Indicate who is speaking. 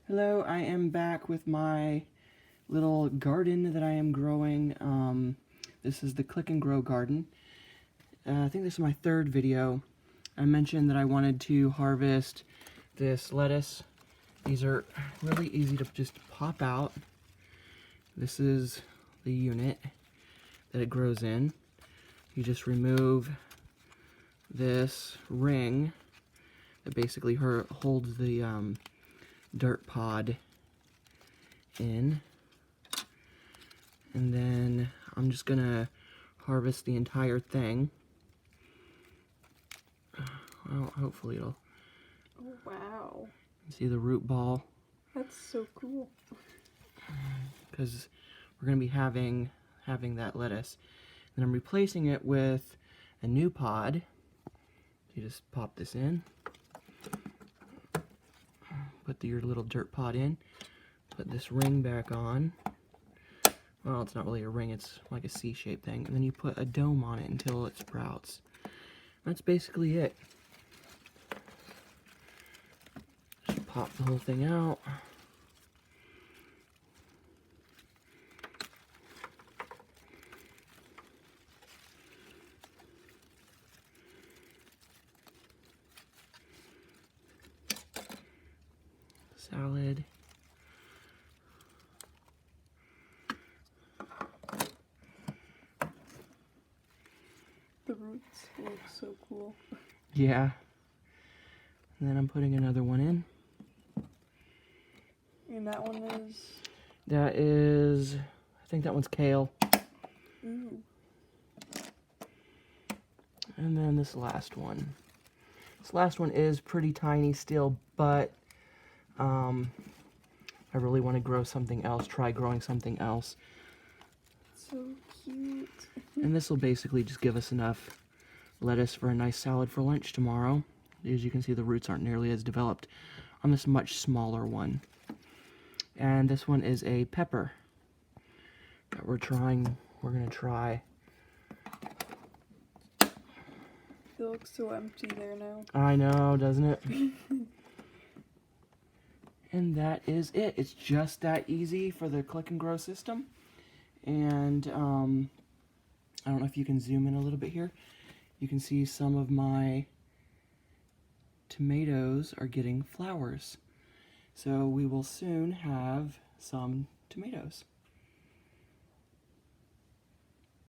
Speaker 1: Hello, I am back with my little garden that I am growing. This is the Click and Grow garden. I think this is my third video. I mentioned that I wanted to harvest this lettuce. These are really easy to just pop out. This is the unit that it grows in. You just remove this ring that basically holds the dirt pod in, and then I'm just gonna harvest the entire thing. Well, hopefully it'll.
Speaker 2: Oh, wow.
Speaker 1: See the root ball?
Speaker 2: That's so cool.
Speaker 1: Because we're gonna be having that lettuce. And I'm replacing it with a new pod. You just pop this in, put your little dirt pod in, put this ring back on. Well, it's not really a ring, it's like a C-shaped thing. And then you put a dome on it until it sprouts. That's basically it. Just pop the whole thing out. Salad.
Speaker 2: The roots look so cool.
Speaker 1: Yeah. And then I'm putting another one in.
Speaker 2: And that one is...
Speaker 1: That is, I think that one's kale.
Speaker 2: Ooh.
Speaker 1: And then this last one. This last one is pretty tiny still, but I really want to grow something else, try growing something else.
Speaker 2: So cute.
Speaker 1: And this will basically just give us enough lettuce for a nice salad for lunch tomorrow. As you can see, the roots aren't nearly as developed on this much smaller one. And this one is a pepper that we're going to try.
Speaker 2: It looks so empty there now.
Speaker 1: I know, doesn't it? And that is it. It's just that easy for the Click and Grow system. And I don't know if you can zoom in a little bit here. You can see some of my tomatoes are getting flowers. So we will soon have some tomatoes.